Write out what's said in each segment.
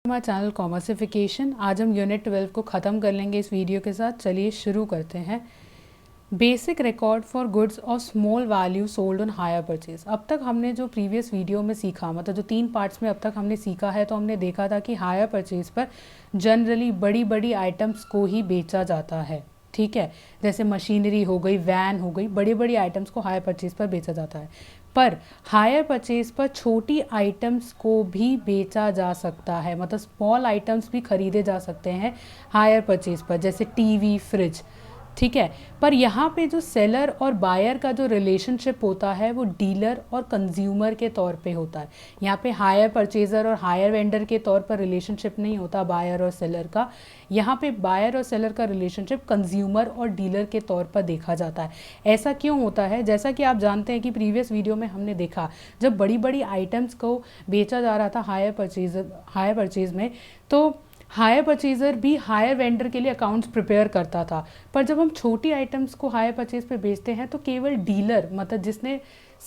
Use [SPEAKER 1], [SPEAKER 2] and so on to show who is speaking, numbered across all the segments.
[SPEAKER 1] हमारा चैनल कॉमर्सिफिकेशन। आज हम यूनिट 12 को ख़त्म कर लेंगे इस वीडियो के साथ। चलिए शुरू करते हैं। Basic record for goods of small value sold on hire purchase. अब तक हमने जो प्रीवियस वीडियो में सीखा, मतलब जो 3 पार्ट्स में अब तक हमने सीखा है, तो हमने देखा था कि हायर परचेज पर जनरली बड़ी बड़ी आइटम्स को ही बेचा जाता है। ठीक है, जैसे मशीनरी हो गई, वैन हो गई, बड़ी बड़ी आइटम्स को हायर परचेज पर बेचा जाता है। पर हायर परचेज पर छोटी आइटम्स को भी बेचा जा सकता है, मतलब स्मॉल आइटम्स भी खरीदे जा सकते हैं हायर परचेज पर, जैसे टीवी, फ्रिज। ठीक है, पर यहाँ पे जो सेलर और बायर का जो रिलेशनशिप होता है वो डीलर और कंज्यूमर के तौर पे होता है। यहाँ पे हायर परचेज़र और हायर वेंडर के तौर पर रिलेशनशिप नहीं होता बायर और सेलर का। यहाँ पे बायर और सेलर का रिलेशनशिप कंज्यूमर और डीलर के तौर पर देखा जाता है। ऐसा क्यों होता है? जैसा कि आप जानते हैं कि प्रीवियस वीडियो में हमने देखा, जब बड़ी बड़ी आइटम्स को बेचा जा रहा था हायर परचेज में, तो हायर परचेज़र भी हायर वेंडर के लिए अकाउंट्स प्रिपेयर करता था। पर जब हम छोटी आइटम्स को हायर परचेज पे बेचते हैं तो केवल डीलर, मतलब जिसने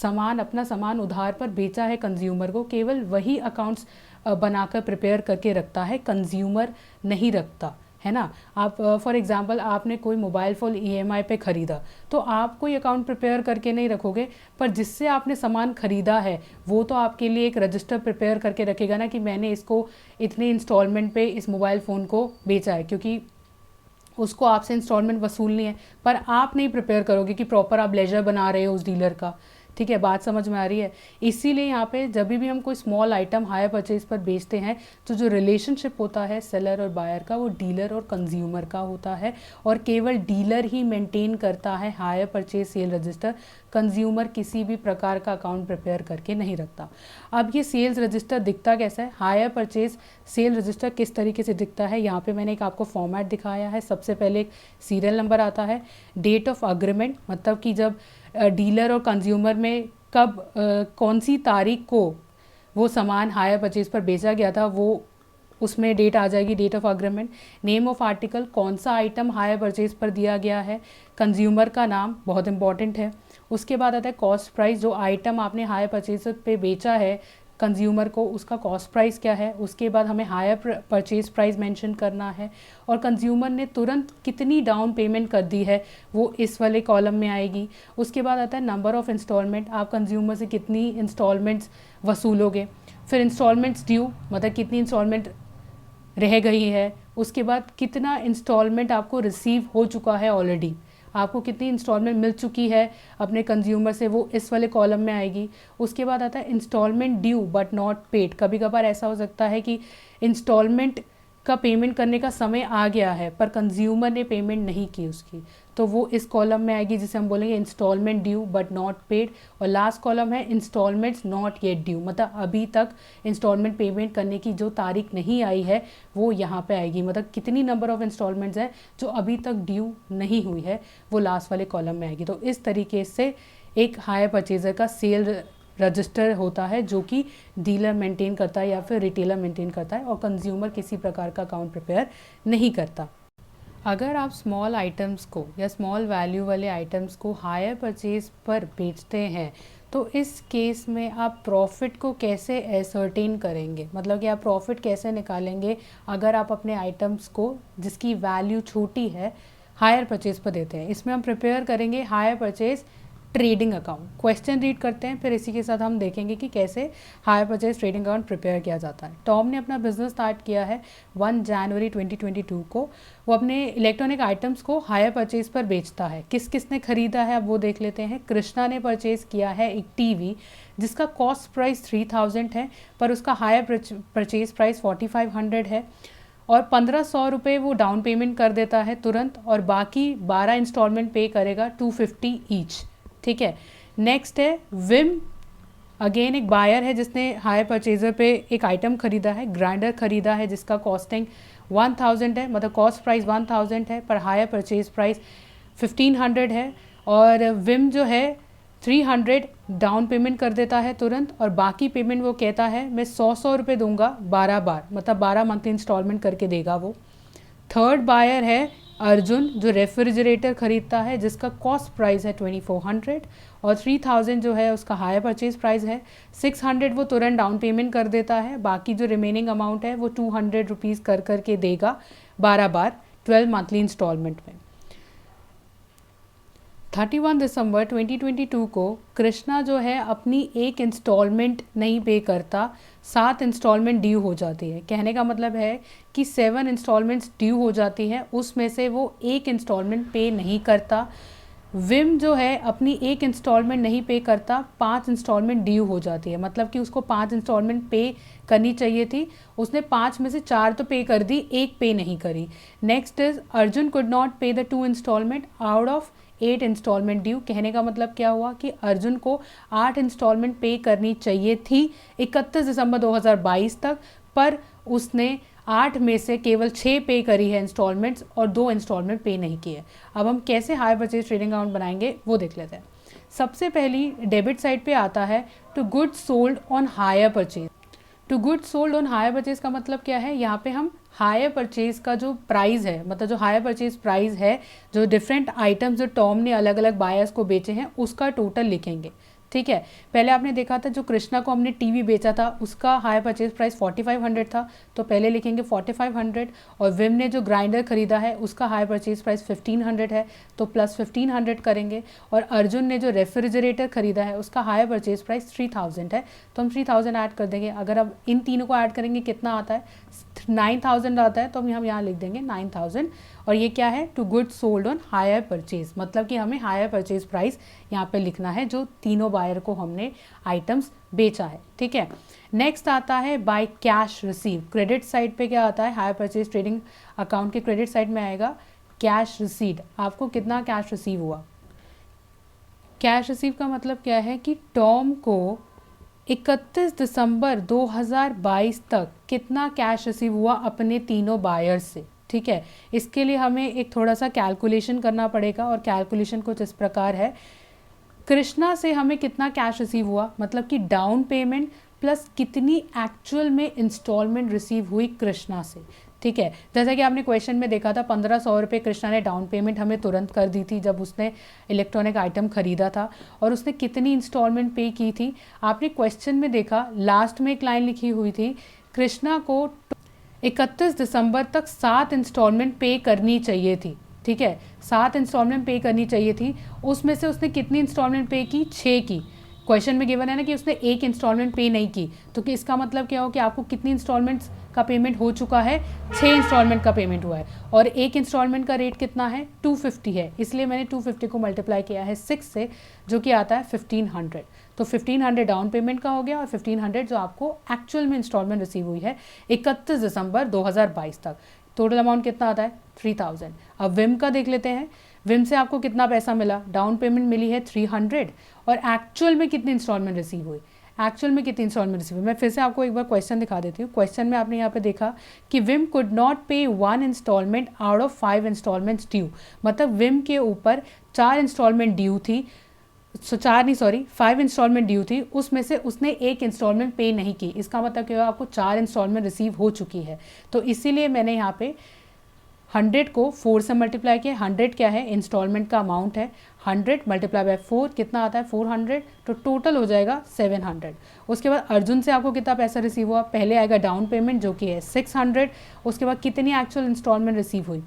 [SPEAKER 1] अपना सामान उधार पर बेचा है कंज्यूमर को, केवल वही अकाउंट्स बनाकर प्रिपेयर करके रखता है, कंज्यूमर नहीं रखता है ना। आप फॉर एग्जांपल आपने कोई मोबाइल फ़ोन EMI पे ख़रीदा, तो आप कोई अकाउंट प्रिपेयर करके नहीं रखोगे, पर जिससे आपने सामान ख़रीदा है वो तो आपके लिए एक रजिस्टर प्रिपेयर करके रखेगा ना कि मैंने इसको इतने इंस्टॉलमेंट पे इस मोबाइल फ़ोन को बेचा है, क्योंकि उसको आपसे इंस्टॉलमेंट वसूलनी है। पर आप नहीं प्रिपेयर करोगे कि प्रॉपर आप लेजर बना रहे हो उस डीलर का। ठीक है, बात समझ में आ रही है? इसीलिए यहाँ पे जब भी हम कोई स्मॉल आइटम हायर परचेज पर बेचते हैं तो जो रिलेशनशिप होता है सेलर और बायर का, वो डीलर और कंज्यूमर का होता है, और केवल डीलर ही मेंटेन करता है hire purchase sale register. Consumer किसी भी प्रकार का अकाउंट प्रिपेयर करके नहीं रखता। अब ये सेल्स रजिस्टर दिखता कैसा है? हायर परचेज सेल रजिस्टर किस तरीके से दिखता है, यहाँ पे मैंने एक आपको फॉर्मेट दिखाया है। सबसे पहले एक सीरियल नंबर आता है, डेट ऑफ अग्रीमेंट, मतलब कि जब डीलर और कंज्यूमर में कब कौन सी तारीख को वो सामान हायर परचेज पर बेचा गया था, वो उसमें डेट आ जाएगी, date of agreement. Name of article, कौन सा आइटम हायर परचेज पर दिया गया है, कंज्यूमर का नाम बहुत इंपॉर्टेंट है। उसके बाद आता है कॉस्ट प्राइस, जो आइटम आपने हायर परचेज पे बेचा है कंज्यूमर को, उसका कॉस्ट प्राइस क्या है। उसके बाद हमें हायर परचेज प्राइस मेंशन करना है, और कंज्यूमर ने तुरंत कितनी डाउन पेमेंट कर दी है वो इस वाले कॉलम में आएगी। उसके बाद आता है नंबर ऑफ़ इंस्टॉलमेंट, आप कंज्यूमर से कितनी इंस्टॉलमेंट्स वसूलोगे। फिर इंस्टॉलमेंट्स ड्यू, मतलब कितनी इंस्टॉलमेंट रह गई है। उसके बाद कितना इंस्टॉलमेंट आपको रिसीव हो चुका है ऑलरेडी, आपको कितनी इंस्टॉलमेंट मिल चुकी है अपने कंज्यूमर से, वो इस वाले कॉलम में आएगी। उसके बाद आता है instalment due but not paid. कभी कभार ऐसा हो सकता है कि इंस्टॉलमेंट का पेमेंट करने का समय आ गया है पर कंज्यूमर ने पेमेंट नहीं की उसकी, तो वो इस कॉलम में आएगी, जिसे हम बोलेंगे instalment due but not paid. और लास्ट कॉलम है इंस्टॉलमेंट्स नॉट येट ड्यू, मतलब अभी तक इंस्टॉलमेंट पेमेंट करने की जो तारीख नहीं आई है वो यहाँ पे आएगी, मतलब कितनी नंबर ऑफ इंस्टॉलमेंट्स हैं जो अभी तक ड्यू नहीं हुई है, वो लास्ट वाले कॉलम में आएगी। तो इस तरीके से एक हायर परचेजर का सेल रजिस्टर होता है, जो कि डीलर मेंटेन करता है या फिर रिटेलर मेंटेन करता है, और कंज्यूमर किसी प्रकार का अकाउंट प्रिपेयर नहीं करता। अगर आप स्मॉल आइटम्स को या स्मॉल वैल्यू वाले आइटम्स को हायर परचेज पर बेचते हैं तो इस केस में आप प्रॉफिट को कैसे एसर्टेन करेंगे, मतलब कि आप प्रॉफिट कैसे निकालेंगे अगर आप अपने आइटम्स को जिसकी वैल्यू छोटी है हायर परचेज पर देते हैं। इसमें हम प्रिपेयर करेंगे hire purchase trading account. Question read करते हैं, फिर इसी के साथ हम देखेंगे कि कैसे hire purchase trading account prepare किया जाता है। टॉम ने अपना बिजनेस स्टार्ट किया है 1 जनवरी 2022 को। वो अपने इलेक्ट्रॉनिक आइटम्स को हायर परचेज पर बेचता है। किस किस ने खरीदा है अब वो देख लेते हैं। कृष्णा ने परचेज किया है एक टीवी जिसका कॉस्ट प्राइस 3000 है, पर उसका हायर परचेज प्राइस 4500 है, और 1500 रुपये वो डाउन पेमेंट कर देता है तुरंत, और बाकी 12 इंस्टॉलमेंट पे करेगा 250 ईच। ठीक है, नेक्स्ट है विम। अगेन एक बायर है जिसने हायर परचेजर पे एक आइटम खरीदा है, ग्राइंडर खरीदा है जिसका कॉस्टिंग 1000 है, मतलब कॉस्ट प्राइस 1000 है पर हायर परचेज प्राइस 1500 है, और विम जो है 300 डाउन पेमेंट कर देता है तुरंत, और बाकी पेमेंट वो कहता है मैं 100 रुपये दूंगा 12 बार, मतलब 12 मंथली इंस्टॉलमेंट करके देगा वो। थर्ड बायर है अर्जुन जो रेफ्रिजरेटर खरीदता है जिसका कॉस्ट प्राइस है 2400 और 3000 जो है उसका हायर परचेज प्राइस है। 600 वो तुरंत डाउन पेमेंट कर देता है, बाकी जो रिमेनिंग अमाउंट है वो 200 रुपीज़ कर के देगा 12 बार 12 मंथली इंस्टॉलमेंट में। 31 दिसंबर 2022 को कृष्णा जो है अपनी एक इंस्टॉलमेंट नहीं पे करता, 7 इंस्टॉलमेंट ड्यू हो जाती है। कहने का मतलब है कि 7 इंस्टॉलमेंट्स ड्यू हो जाती है, उसमें से वो एक इंस्टॉलमेंट पे नहीं करता। विम जो है अपनी एक इंस्टॉलमेंट नहीं पे करता, 5 इंस्टॉलमेंट ड्यू हो जाती है, मतलब कि उसको 5 इंस्टॉलमेंट पे करनी चाहिए थी, उसने 5 में से 4 तो पे कर दी, एक पे नहीं करी। Next is Arjun could not pay the 2 instalment out of 8 instalment due. कहने का मतलब क्या हुआ कि अर्जुन को 8 इंस्टॉलमेंट पे करनी चाहिए थी 31 दिसंबर 2022 तक, पर उसने 8 में से केवल 6 पे करी है इंस्टॉलमेंट्स और 2 इंस्टॉलमेंट पे नहीं किए। अब हम कैसे हायर परचेज ट्रेडिंग अकाउंट बनाएंगे वो देख लेते हैं। सबसे पहली डेबिट साइड पे आता है to goods sold on hire purchase. To goods sold on hire purchase का मतलब क्या है, यहाँ पे हम हायर परचेज का जो प्राइस है, मतलब जो हायर परचेज प्राइस है, जो डिफरेंट आइटम्स जो टॉम ने अलग अलग बायर्स को बेचे हैं उसका टोटल लिखेंगे। ठीक है, पहले आपने देखा था जो कृष्णा को हमने टीवी बेचा था उसका हायर परचेज प्राइस 4500 था, तो पहले लिखेंगे 4500। और विम ने जो ग्राइंडर खरीदा है उसका हायर परचेज प्राइस 1500 है, तो प्लस 1500 करेंगे। और अर्जुन ने जो रेफ्रिजरेटर खरीदा है उसका हायर परचेज प्राइस 3000 है, तो हम 3000 ऐड कर देंगे। अगर अब इन तीनों को ऐड करेंगे कितना आता है, 9000 आता है, तो हम यहाँ लिख देंगे 9000। और ये क्या है, to goods sold on hire purchase, मतलब कि हमें हायर परचेज प्राइस यहाँ पे लिखना है जो तीनों बायर को हमने आइटम्स बेचा है। ठीक है, नेक्स्ट आता है bye cash receive. Credit side पे क्या आता है, हायर परचेज ट्रेडिंग अकाउंट के क्रेडिट साइड में आएगा कैश रिसीव। आपको कितना कैश रिसीव हुआ, कैश रिसीव का मतलब क्या है कि टॉम को 31 दिसंबर 2022 तक कितना कैश रिसीव हुआ अपने तीनों बायर्स से। ठीक है, इसके लिए हमें एक थोड़ा सा कैलकुलेशन करना पड़ेगा और कैलकुलेशन कुछ इस प्रकार है। कृष्णा से हमें कितना कैश रिसीव हुआ, मतलब कि डाउन पेमेंट प्लस कितनी एक्चुअल में इंस्टॉलमेंट रिसीव हुई कृष्णा से। ठीक है, जैसा कि आपने क्वेश्चन में देखा था 1500 रुपये कृष्णा ने डाउन पेमेंट हमें तुरंत कर दी थी जब उसने इलेक्ट्रॉनिक आइटम खरीदा था, और उसने कितनी इंस्टॉलमेंट पे की थी। आपने क्वेश्चन में देखा लास्ट में एक लाइन लिखी हुई थी, कृष्णा को 31 दिसंबर तक 7 इंस्टॉलमेंट पे करनी चाहिए थी। ठीक है, 7 इंस्टॉलमेंट पे करनी चाहिए थी, उसमें से उसने कितनी इंस्टॉलमेंट पे की, 6 की। क्वेश्चन में गिवन है ना कि उसने एक इंस्टॉलमेंट पे नहीं की, तो कि इसका मतलब क्या हो कि आपको कितनी इंस्टॉलमेंट्स का पेमेंट हो चुका है, 6 इंस्टॉलमेंट का पेमेंट हुआ है। और एक इंस्टॉलमेंट का रेट कितना है, 250 है, इसलिए मैंने 250 को मल्टीप्लाई किया है 6 से, जो कि आता है 1500। तो 1500 डाउन पेमेंट का हो गया और 1500 जो आपको एक्चुअल में इंस्टॉलमेंट रिसीव हुई है 31 दिसंबर 2022 तक। टोटल अमाउंट कितना आता है, 3000। अब विम का देख लेते हैं, विम से आपको कितना पैसा मिला, डाउन पेमेंट मिली है 300 और एक्चुअल में कितनी इंस्टॉलमेंट रिसीव हुई, एक्चुअल में कितनी इंस्टॉलमेंट रिसीव हुई। मैं फिर से आपको एक बार क्वेश्चन दिखा देती हूँ। क्वेश्चन में आपने यहाँ पे देखा कि Vim could not pay 1 instalment out of 5 instalments due, मतलब विम के ऊपर 4 इंस्टॉलमेंट ड्यू थी, 5 इंस्टॉलमेंट ड्यू थी, उसमें से उसने एक इंस्टॉलमेंट पे नहीं की। इसका मतलब क्या, आपको 4 इंस्टॉलमेंट रिसीव हो चुकी है, तो इसीलिए मैंने यहाँ पे 100 को 4 से मल्टीप्लाई किया। 100 क्या है, इंस्टॉलमेंट का अमाउंट है, 100 मल्टीप्लाई बाय 4 कितना आता है, 400, तो टोटल हो जाएगा 700। उसके बाद अर्जुन से आपको कितना पैसा रिसीव हुआ, पहले आएगा डाउन पेमेंट जो कि है 600, उसके बाद कितनी एक्चुअल इंस्टॉलमेंट रिसीव हुई।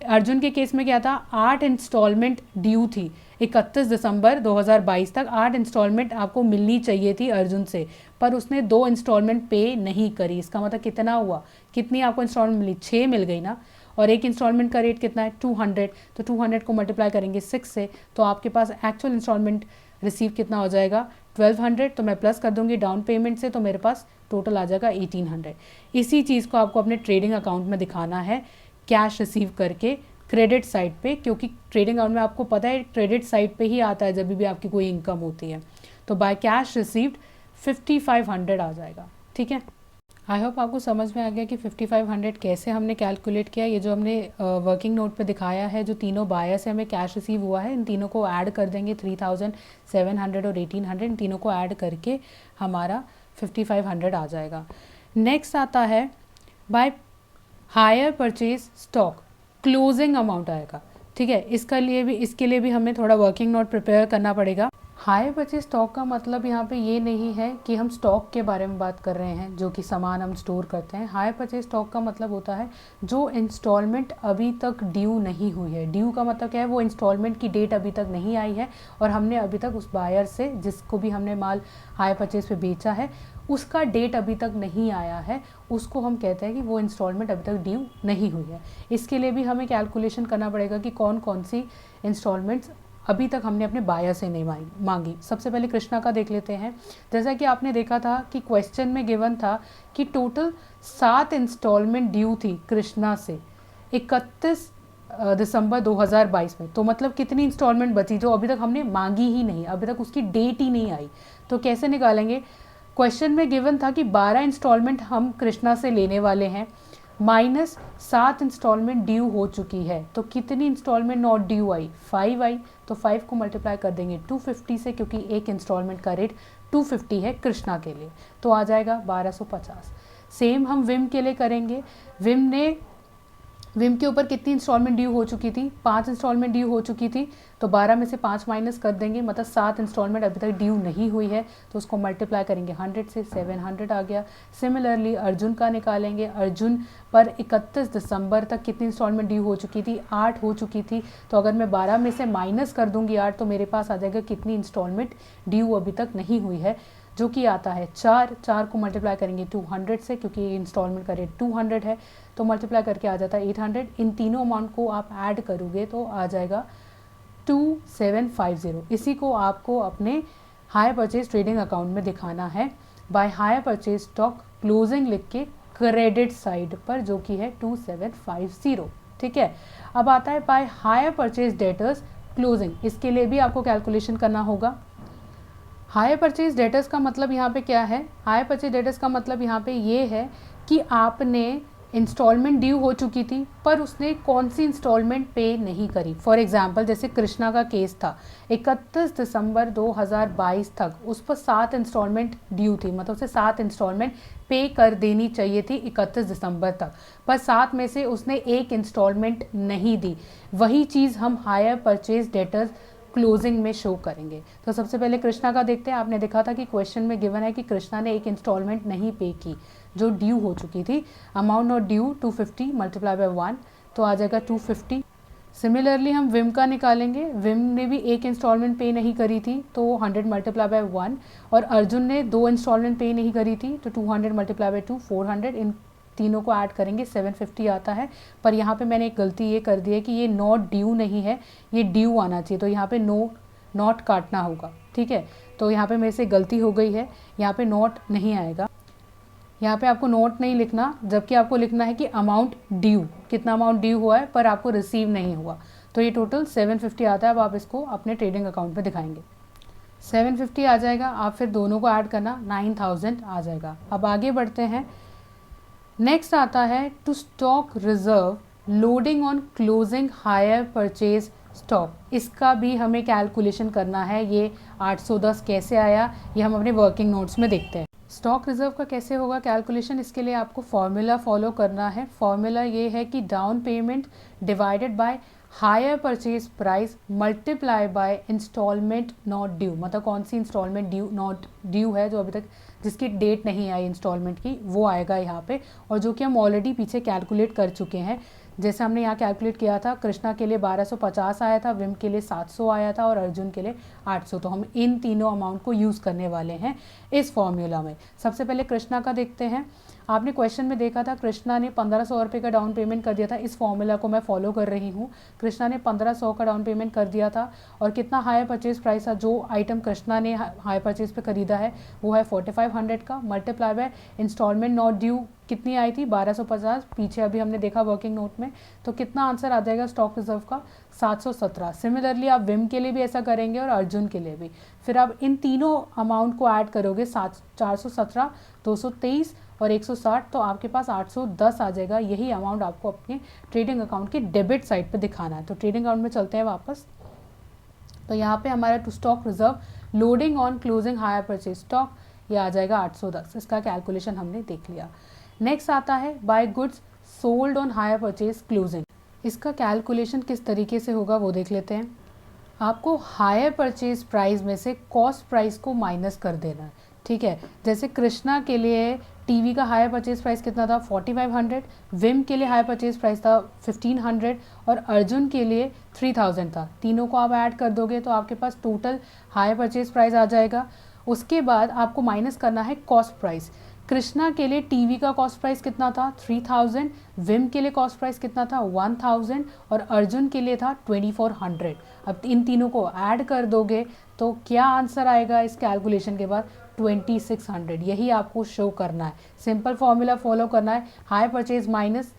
[SPEAKER 1] अर्जुन के केस में क्या था, 8 इंस्टॉलमेंट ड्यू थी 31 दिसंबर 2022 तक, 8 इंस्टॉलमेंट आपको मिलनी चाहिए थी अर्जुन से, पर उसने 2 इंस्टॉलमेंट पे नहीं करी। इसका मतलब कितना हुआ, कितनी आपको इंस्टॉलमेंट मिली, 6 मिल गई ना। और एक इंस्टॉलमेंट का रेट कितना है, 200, तो 200 को मल्टीप्लाई करेंगे 6 से, तो आपके पास एक्चुअल इंस्टॉलमेंट रिसीव कितना हो जाएगा, 1200। तो मैं प्लस कर दूंगी डाउन पेमेंट से, तो मेरे पास टोटल आ जाएगा 1800। इसी चीज़ को आपको अपने ट्रेडिंग अकाउंट में दिखाना है कैश रिसीव करके क्रेडिट साइड पे, क्योंकि ट्रेडिंग अकाउंट में आपको पता है क्रेडिट साइड पे ही आता है जब भी आपकी कोई इनकम होती है। तो बाय कैश रिसीव्ड 5500 आ जाएगा। ठीक है, आई होप आपको समझ में आ गया कि 5500 कैसे हमने कैलकुलेट किया। ये जो हमने वर्किंग नोट पे दिखाया है, जो तीनों बायर से हमें कैश रिसीव हुआ है, इन तीनों को ऐड कर देंगे, 3700 और 1800, इन तीनों को ऐड करके हमारा 5500 आ जाएगा। नेक्स्ट आता है by hire purchase stock. Closing amount आएगा। ठीक है, इसके लिए भी हमें थोड़ा वर्किंग नोट प्रिपेयर करना पड़ेगा। हायर परचेज स्टॉक का मतलब यहाँ पे ये नहीं है कि हम स्टॉक के बारे में बात कर रहे हैं, जो कि सामान हम स्टोर करते हैं। हायर परचेज स्टॉक का मतलब होता है जो इंस्टॉलमेंट अभी तक ड्यू नहीं हुई है। ड्यू का मतलब क्या है, वो इंस्टॉलमेंट की डेट अभी तक नहीं आई है और हमने अभी तक उस बायर से, जिसको भी हमने माल हायर परचेज पे बेचा है, उसका डेट अभी तक नहीं आया है, उसको हम कहते हैं कि वो इंस्टॉलमेंट अभी तक ड्यू नहीं हुई है। इसके लिए भी हमें कैलकुलेशन करना पड़ेगा कि कौन कौन सी इंस्टॉलमेंट्स अभी तक हमने अपने बायर से नहीं मांगी। सबसे पहले कृष्णा का देख लेते हैं। जैसा कि आपने देखा था कि क्वेश्चन में गिवन था कि टोटल 7 इंस्टॉलमेंट ड्यू थी कृष्णा से 31 दिसंबर 2022 में। तो मतलब कितनी इंस्टॉलमेंट बची जो अभी तक हमने मांगी ही नहीं, अभी तक उसकी डेट ही नहीं आई। तो कैसे निकालेंगे, क्वेश्चन में गिवन था कि 12 इंस्टॉलमेंट हम कृष्णा से लेने वाले हैं, माइनस 7 इंस्टॉलमेंट ड्यू हो चुकी है। तो कितनी इंस्टॉलमेंट नॉट ड्यू आई, 5 आई। तो 5 को मल्टीप्लाई कर देंगे 250 से, क्योंकि एक इंस्टॉलमेंट का रेट 250 है कृष्णा के लिए, तो आ जाएगा 1250। सेम हम विम के लिए करेंगे। विम के ऊपर कितनी इंस्टॉलमेंट ड्यू हो चुकी थी, 5 इंस्टॉलमेंट ड्यू हो चुकी थी। तो 12 में से 5 माइनस कर देंगे, मतलब 7 इंस्टॉलमेंट अभी तक ड्यू नहीं हुई है, तो उसको मल्टीप्लाई करेंगे 100 से, 700 आ गया। सिमिलरली अर्जुन का निकालेंगे। अर्जुन पर 31 दिसंबर तक कितनी इंस्टॉलमेंट ड्यू हो चुकी थी, 8 हो चुकी थी। तो अगर मैं 12 में से माइनस कर दूंगी 8, तो मेरे पास आ जाएगा कितनी इंस्टॉलमेंट ड्यू अभी तक नहीं हुई है, जो कि आता है 4 को मल्टीप्लाई करेंगे 200 से, क्योंकि इंस्टॉलमेंट का रेट 200 है, तो मल्टीप्लाई करके आ जाता है 800। इन तीनों अमाउंट को आप ऐड करोगे तो आ जाएगा 2750। इसी को आपको अपने हायर परचेज ट्रेडिंग अकाउंट में दिखाना है by hire purchase stock closing लिख के क्रेडिट साइड पर, जो कि है 2750। ठीक है, अब आता है by hire purchase debtors closing. इसके लिए भी आपको कैलकुलेशन करना होगा। हायर परचेज डेटर्स का मतलब यहाँ पे क्या है, हायर परचेज डेटर्स का मतलब यहाँ पे ये है कि आपने इंस्टॉलमेंट ड्यू हो चुकी थी पर उसने कौन सी इंस्टॉलमेंट पे नहीं करी। फॉर एग्जांपल जैसे कृष्णा का केस था, 31 दिसंबर 2022 तक उस पर 7 इंस्टॉलमेंट ड्यू थी, मतलब उसे 7 इंस्टॉलमेंट पे कर देनी चाहिए थी 31 दिसंबर तक, पर 7 में से उसने एक इंस्टॉलमेंट नहीं दी। वही चीज़ हम हायर परचेज डेटर्स क्लोजिंग में शो करेंगे। तो सबसे पहले कृष्णा का देखते हैं। आपने देखा था कि क्वेश्चन में गिवन है कि कृष्णा ने एक इंस्टॉलमेंट नहीं पे की जो ड्यू हो चुकी थी। Amount not due 250 multiply by 1, तो आ जाएगा 250। सिमिलरली हम विम का निकालेंगे। विम ने भी एक इंस्टॉलमेंट पे नहीं करी थी, तो 100 मल्टीप्लाई बाय 1, और अर्जुन ने 2 इंस्टॉलमेंट पे नहीं करी थी, तो 200 मल्टीप्लाई बाय 2, 400। इन तीनों को ऐड करेंगे 750 आता है। पर यहाँ पे मैंने एक गलती ये कर दी है कि ये नॉट ड्यू नहीं है, ये ड्यू आना चाहिए, तो यहाँ पे नॉट काटना होगा। ठीक है, तो यहाँ पे मेरे से गलती हो गई है, यहाँ पे नॉट नहीं आएगा। यहाँ पे आपको नोट नहीं लिखना, जबकि आपको लिखना है कि अमाउंट ड्यू, कितना अमाउंट ड्यू हुआ है पर आपको रिसीव नहीं हुआ। तो ये टोटल 750 आता है। अब आप इसको अपने ट्रेडिंग अकाउंट में दिखाएंगे। 750 आ जाएगा, आप फिर दोनों को ऐड करना, 9000 आ जाएगा। अब आगे बढ़ते हैं। नेक्स्ट आता है to stock reserve loading on closing hire purchase stock. इसका भी हमें कैलकुलेशन करना है। ये 810 कैसे आया, ये हम अपने वर्किंग नोट्स में देखते हैं। स्टॉक रिजर्व का कैसे होगा कैलकुलेशन, इसके लिए आपको फॉर्मूला फॉलो करना है। फॉर्मूला ये है कि down payment divided by hire purchase price multiply by instalment not due. मतलब कौन सी इंस्टॉलमेंट नॉट ड्यू है, जो अभी तक जिसकी डेट नहीं आई इंस्टॉलमेंट की, वो आएगा यहाँ पे, और जो कि हम ऑलरेडी पीछे कैलकुलेट कर चुके हैं। जैसे हमने यहाँ कैलकुलेट किया था, कृष्णा के लिए 1250 आया था, विम के लिए 700 आया था और अर्जुन के लिए 800। तो हम इन तीनों अमाउंट को यूज़ करने वाले हैं इस फॉर्मूला में। सबसे पहले कृष्णा का देखते हैं। आपने क्वेश्चन में देखा था कृष्णा ने 1500 रुपये का डाउन पेमेंट कर दिया था। इस फॉर्मूला को मैं फॉलो कर रही हूँ। कृष्णा ने 1500 का डाउन पेमेंट कर दिया था, और कितना हायर परचेज प्राइस था, जो आइटम कृष्णा ने हायर परचेज पे खरीदा है वो है 4500 का, multiply by instalment not due कितनी आई थी 1250, पीछे अभी हमने देखा वर्किंग नोट में। तो कितना आंसर आ जाएगा स्टॉक रिजर्व का, 717। सिमिलरली आप विम के लिए भी ऐसा करेंगे और अर्जुन के लिए भी। फिर आप इन तीनों अमाउंट को ऐड करोगे, 417, 223 और 160, तो आपके पास 810 आ जाएगा। यही अमाउंट आपको अपने ट्रेडिंग अकाउंट की डेबिट साइड पे दिखाना है। तो ट्रेडिंग अकाउंट में चलते हैं वापस। तो यहाँ पे हमारा to stock reserve loading on closing hire purchase stock, ये आ जाएगा 810। इसका कैलकुलेशन हमने देख लिया। नेक्स्ट आता है by goods sold on hire purchase closing. इसका कैलकुलेशन किस तरीके से होगा वो देख लेते हैं। आपको हायर परचेज प्राइस में से कॉस्ट प्राइस को माइनस कर देना है, ठीक है। जैसे कृष्णा के लिए टीवी का हायर परचेज प्राइस कितना था 4500, विम के लिए हायर परचेज प्राइस था 1500 और अर्जुन के लिए 3000 था। तीनों को आप ऐड कर दोगे तो आपके पास टोटल हायर परचेज प्राइस आ जाएगा। उसके बाद आपको माइनस करना है कॉस्ट प्राइस। कृष्णा के लिए टीवी का कॉस्ट प्राइस कितना था 3000, विम के लिए कॉस्ट प्राइस कितना था 1000 और अर्जुन के लिए था 2400। अब इन तीनों को ऐड कर दोगे तो क्या आंसर आएगा इस कैलकुलेशन के बाद 2600। यही आपको शो करना है, सिंपल फॉर्मूला फॉलो करना है, हाई परचेज माइनस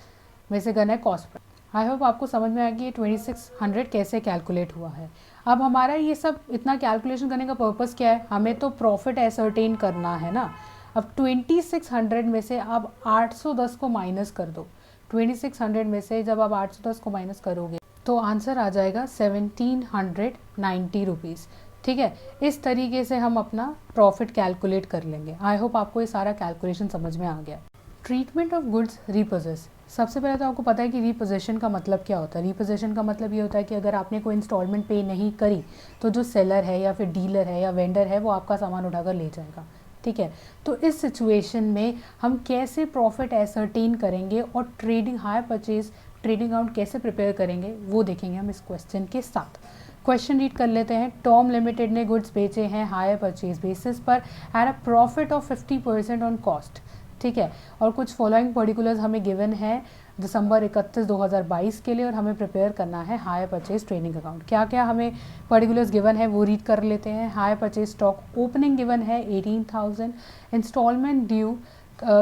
[SPEAKER 1] में से करना है कॉस्ट प्राइस। आई होप आपको समझ में आया कि ये 2600 कैसे कैलकुलेट हुआ है। अब हमारा ये सब इतना कैलकुलेशन करने का पर्पस क्या है, हमें तो प्रॉफिट एसर्टेन करना है ना। अब 2600 में से आप 810 को माइनस कर दो। 2600 में से जब आप 810 को माइनस करोगे तो आंसर आ जाएगा 1790 रुपीज़, ठीक है। इस तरीके से हम अपना प्रॉफिट कैलकुलेट कर लेंगे। आई होप आपको ये सारा कैलकुलेशन समझ में आ गया। Treatment of goods repossess. सबसे पहले तो आपको पता है कि रीपोजेशन का मतलब क्या होता है। रीपोजेशन का मतलब ये होता है कि अगर आपने कोई इंस्टॉलमेंट पे नहीं करी तो जो सेलर है या फिर डीलर है या वेंडर है वो आपका सामान उठाकर ले जाएगा, ठीक है। तो इस सिचुएशन में हम कैसे प्रॉफिट एसर्टेन करेंगे और trading hire purchase trading account कैसे प्रिपेयर करेंगे वो देखेंगे हम इस क्वेश्चन के साथ। क्वेश्चन रीड कर लेते हैं। टॉम लिमिटेड ने गुड्स बेचे हैं हायर परचेज बेसिस पर at a profit of 50% on cost, ठीक है। और कुछ फॉलोइंग पर्टिकुलर्स हमें गिवन है दिसंबर 31, 2022 के लिए और हमें प्रिपेयर करना है हायर परचेज ट्रेडिंग अकाउंट। क्या क्या हमें पर्टिकुलर्स गिवन है वो रीड कर लेते हैं। Hire purchase stock opening given है 18,000, instalment due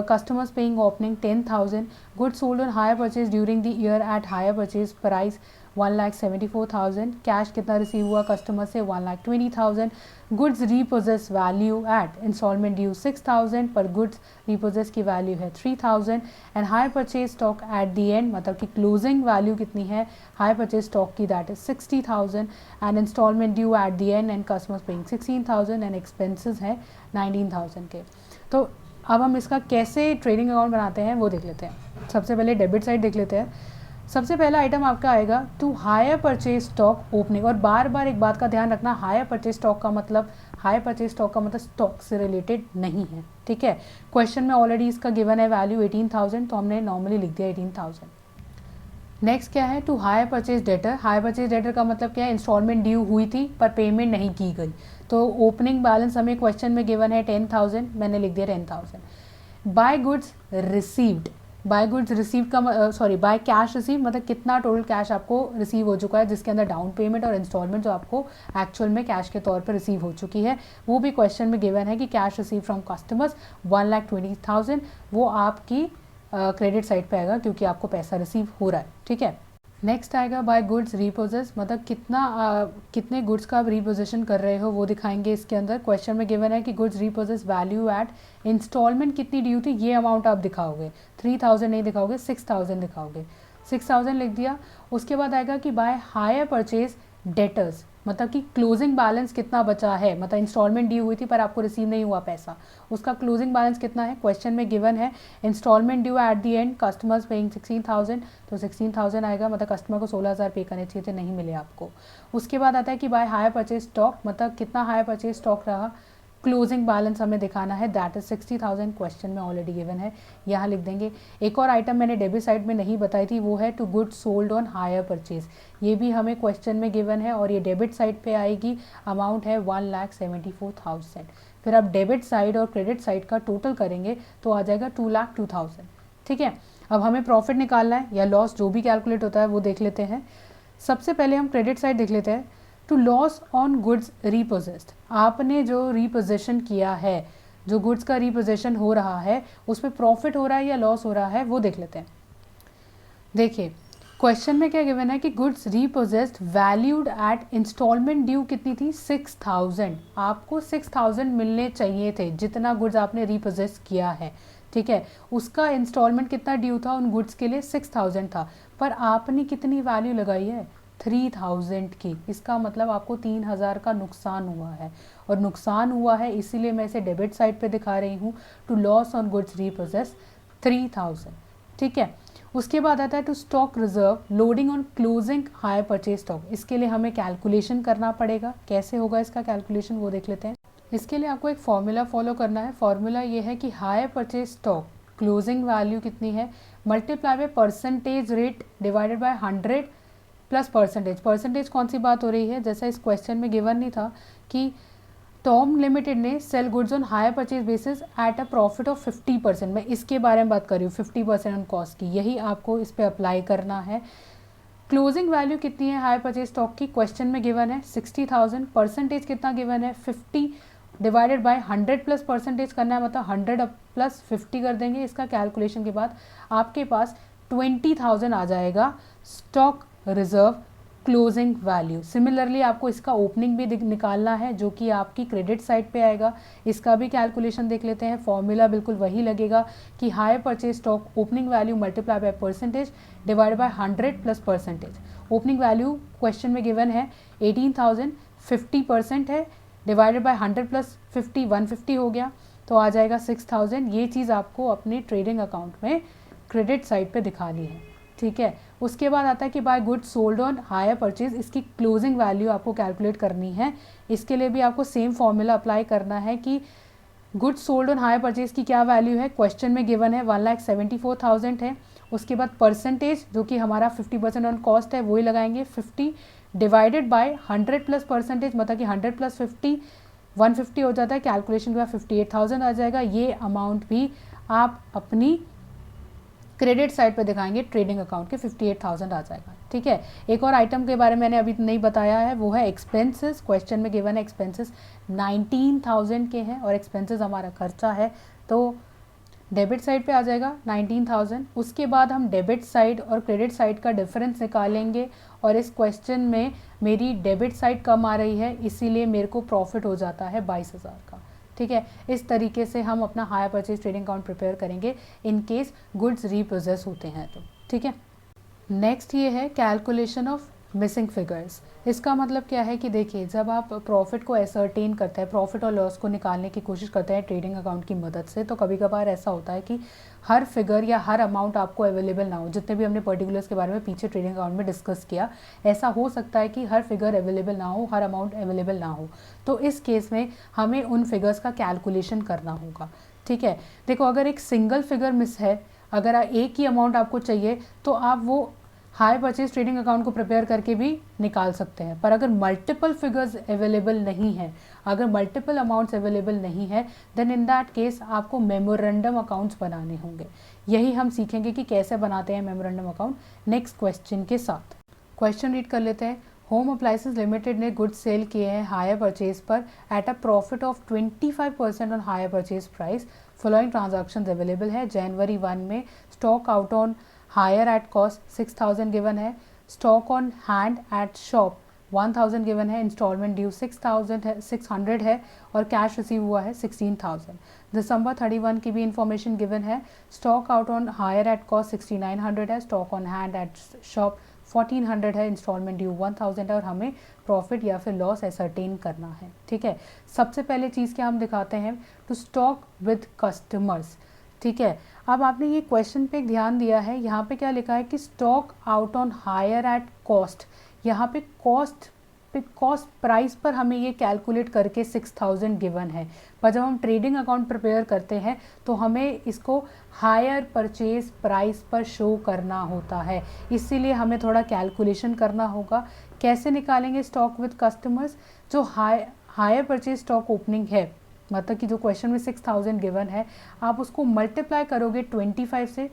[SPEAKER 1] customers paying opening 10,000, goods sold on higher purchase during the year at higher purchase price 1,74,000, cash कितना रिसीव हुआ कस्टमर से 1,20,000, goods repossess value at instalment due 6,000 पर goods repossess की value है 3,000 and hire purchase stock at the end मतलब कि closing value कितनी है हायर परचेज स्टॉक की that is 60,000 and instalment due at the end customers paying 16,000 and expenses है 19,000 के। तो अब हम इसका कैसे ट्रेडिंग अकाउंट बनाते हैं वो देख लेते हैं। सबसे पहले डेबिट साइड देख लेते हैं। सबसे पहला आइटम आपका आएगा to hire purchase stock opening. और बार बार एक बात का ध्यान रखना, हायर परचेज स्टॉक का मतलब स्टॉक से रिलेटेड नहीं है, ठीक है। क्वेश्चन में ऑलरेडी इसका गिवन है वैल्यू 18,000 तो हमने नॉर्मली लिख दिया 18,000। नेक्स्ट क्या है to hire purchase debtor. Hire purchase debtor का मतलब क्या है, इंस्टॉलमेंट ड्यू हुई थी पर पेमेंट नहीं की गई। तो ओपनिंग बैलेंस हमें क्वेश्चन में गिवन है 10,000, मैंने लिख दिया 10,000। By goods received, by goods receive का बाय कैश रिसीव मतलब कितना टोटल कैश आपको रिसीव हो चुका है जिसके अंदर डाउन पेमेंट और इंस्टॉलमेंट जो आपको एक्चुअल में कैश के तौर पर रिसीव हो चुकी है वो भी क्वेश्चन में गिवन है कि कैश रिसीव फ्रॉम कस्टमर्स 1,20,000, वो आपकी क्रेडिट साइड पे आएगा क्योंकि आपको पैसा रिसीव हो रहा है, ठीक है। नेक्स्ट आएगा बाय गुड्स रीपोजेस मतलब कितने गुड्स का आप रीपोजिशन कर रहे हो वो दिखाएंगे इसके अंदर। क्वेश्चन में गिवन है कि goods repossess value at instalment कितनी ड्यू थी ये अमाउंट आप दिखाओगे, 3,000 नहीं दिखाओगे 6,000 दिखाओगे, 6,000 लिख दिया। उसके बाद आएगा कि बाय हायर परचेज डेटर्स मतलब कि क्लोजिंग बैलेंस कितना बचा है, मतलब इंस्टॉलमेंट ड्यू हुई थी पर आपको रिसीव नहीं हुआ पैसा, उसका क्लोजिंग बैलेंस कितना है। क्वेश्चन में गिवन है instalment due at the end customers paying 16,000 तो 16,000 आएगा, मतलब कस्टमर को 16,000 पे करने चाहिए थे, नहीं मिले आपको। उसके बाद आता है कि बाय हायर परचेज स्टॉक मतलब कितना हायर परचेज स्टॉक रहा, क्लोजिंग बैलेंस हमें दिखाना है दैट इज 60,000, क्वेश्चन में ऑलरेडी गिवन है, यहाँ लिख देंगे। एक और आइटम मैंने डेबिट साइड में नहीं बताई थी वो है to goods sold on hire purchase, ये भी हमें क्वेश्चन में गिवन है और ये डेबिट साइड पे आएगी, अमाउंट है 1,74,000। फिर आप डेबिट साइड और क्रेडिट साइड का टोटल करेंगे तो आ जाएगा 2,02,000, ठीक है। अब हमें प्रॉफिट निकालना है या लॉस जो भी कैलकुलेट होता है वो देख लेते हैं। सबसे पहले हम क्रेडिट साइड देख लेते हैं। टू लॉस ऑन गुड्स रीपोजेस्ड, आपने जो रीपोजेशन किया है, जो गुड्स का रीपोजेशन हो रहा है उस पर प्रॉफिट हो रहा है या लॉस हो रहा है वो देख लेते हैं। देखिए क्वेश्चन में क्या गिवन है कि goods repossessed valued at instalment due कितनी थी 6,000, आपको 6,000 मिलने चाहिए थे जितना गुड्स आपने रीपोजेस किया है, ठीक है। उसका इंस्टॉलमेंट कितना ड्यू था उन गुड्स के लिए 6,000 था, पर आपने कितनी वैल्यू लगाई है 3,000 की, इसका मतलब आपको 3,000 का नुकसान हुआ है और नुकसान हुआ है इसीलिए मैं इसे डेबिट साइड पे दिखा रही हूँ। To loss on goods repossess 3,000, ठीक है। उसके बाद आता है to stock reserve loading on closing hire purchase stock. इसके लिए हमें कैलकुलेशन करना पड़ेगा। कैसे होगा इसका कैलकुलेशन वो देख लेते हैं। इसके लिए आपको एक फॉर्मूला फॉलो करना है। फॉर्मूला ये है कि higher purchase stock closing value कितनी है, multiply by percentage rate divided by 100 plus percentage. Percentage कौन सी बात हो रही है, जैसा इस क्वेश्चन में गिवन नहीं था कि टॉम लिमिटेड ने sell goods on hire purchase basis eight a profit of 50%। मैं इसके बारे में बात कर रही हूँ 50% ऑन कॉस्ट की, यही आपको इस पर अप्लाई करना है। क्लोजिंग वैल्यू कितनी है हायर परचेज स्टॉक की, क्वेश्चन में गिवन है 60,000। परसेंटेज कितना गिवन है 50 डिवाइडेड बाय 100 प्लस परसेंटेज करना है, मतलब 100 प्लस 50 कर देंगे। इसका कैलकुलेशन के बाद आपके पास 20,000 आ जाएगा stock reserve closing value. Similarly आपको इसका ओपनिंग भी निकालना है जो कि आपकी क्रेडिट साइड पे आएगा। इसका भी कैलकुलेशन देख लेते हैं। फॉर्मूला बिल्कुल वही लगेगा कि higher purchase stock opening value multiply by percentage divide by 100 plus percentage. Opening value question में गिवन है 18,000, 50% है, डिवाइडेड बाय 100 प्लस 50 150 हो गया, तो आ जाएगा 6,000। ये चीज़ आपको अपने ट्रेडिंग अकाउंट में क्रेडिट साइड पे दिखानी है, ठीक है। उसके बाद आता है कि by goods sold on hire purchase, इसकी क्लोजिंग वैल्यू आपको कैलकुलेट करनी है। इसके लिए भी आपको सेम फॉर्मूला अप्लाई करना है कि goods sold on hire purchase की क्या वैल्यू है, क्वेश्चन में गिवन है 1,74,000 है। उसके बाद परसेंटेज जो कि हमारा 50% ऑन कॉस्ट है वही लगाएंगे 50 डिवाइडेड बाय 100 प्लस परसेंटेज, मतलब कि 100 प्लस 50 150 हो जाता है। कैलकुलेशन के बाद 58,000 आ जाएगा। ये अमाउंट भी आप अपनी क्रेडिट साइड पे दिखाएंगे, ट्रेडिंग अकाउंट के 58,000 आ जाएगा, ठीक है। एक और आइटम के बारे में मैंने अभी नहीं बताया है, वो है एक्सपेंसेस। क्वेश्चन में गिवन है एक्सपेंसेस 19,000 के हैं और एक्सपेंसेस हमारा खर्चा है, तो डेबिट साइड पे आ जाएगा 19,000। उसके बाद हम डेबिट साइड और क्रेडिट साइड का डिफरेंस निकालेंगे और इस क्वेश्चन में मेरी डेबिट साइड कम आ रही है, इसीलिए मेरे को प्रॉफिट हो जाता है 22,000 का, ठीक है। इस तरीके से हम अपना hire purchase trading account prepare करेंगे इन केस गुड्स रीप्रोसेस होते हैं तो, ठीक है। नेक्स्ट ये है कैलकुलेशन ऑफ मिसिंग फिगर्स। इसका मतलब क्या है कि देखिए, जब आप प्रॉफिट को एसर्टेन करते हैं, प्रॉफिट और लॉस को निकालने की कोशिश करते हैं ट्रेडिंग अकाउंट की मदद से, तो कभी कभार ऐसा होता है कि हर फिगर या हर अमाउंट आपको अवेलेबल ना हो। जितने भी हमने पर्टिकुलर्स के बारे में पीछे ट्रेडिंग अकाउंट में डिस्कस किया, ऐसा हो सकता है कि हर फिगर अवेलेबल ना हो, हर अमाउंट अवेलेबल ना हो, तो इस केस में हमें उन फिगर्स का कैलकुलेशन करना होगा, ठीक है। देखो, अगर एक सिंगल फिगर मिस है, अगर एक ही अमाउंट आपको चाहिए, तो आप वो हाई परचेज ट्रेडिंग अकाउंट को प्रिपेयर करके भी निकाल सकते हैं। पर अगर मल्टीपल फिगर्स अवेलेबल नहीं है, अगर मल्टीपल अमाउंट्स अवेलेबल नहीं है, देन इन दैट केस आपको मेमोरेंडम अकाउंट्स बनाने होंगे। यही हम सीखेंगे कि कैसे बनाते हैं मेमोरेंडम अकाउंट नेक्स्ट क्वेश्चन के साथ। क्वेश्चन रीड कर लेते हैं। होम अप्लायंसेस लिमिटेड ने गुड्स सेल किए हैं हायर परचेज पर at a profit of 25% on hire purchase price. Following transactions available है। जनवरी 1 में stock out on hire at cost 6,000 given है, stock on hand at shop 1,000 given है, instalment due 600 है और कैश रिसीव हुआ है 16,000। दिसंबर 31 की भी इंफॉर्मेशन गिवन है। Stock out on hire at cost 6,900 है, stock on hand at shop 1,400 है, इंस्टॉलमेंट ड्यू 1,000 है और हमें प्रॉफिट या फिर लॉस एसर्टेन करना है, ठीक है। सबसे पहले चीज़ क्या हम दिखाते हैं, टू स्टॉक विद कस्टमर्स, ठीक है। अब आपने ये क्वेश्चन पे ध्यान दिया है, यहाँ पे क्या लिखा है कि stock out on hire at cost. यहाँ पे कॉस्ट प्राइस पर हमें ये कैलकुलेट करके 6,000 गिवन है, पर जब हम ट्रेडिंग अकाउंट प्रिपेयर करते हैं तो हमें इसको हायर परचेज प्राइस पर शो करना होता है, इसीलिए हमें थोड़ा कैलकुलेशन करना होगा। कैसे निकालेंगे स्टॉक विद कस्टमर्स? जो हायर परचेज स्टॉक ओपनिंग है, मतलब कि जो क्वेश्चन में 6,000 गिवन है, आप उसको मल्टीप्लाई करोगे 25 से।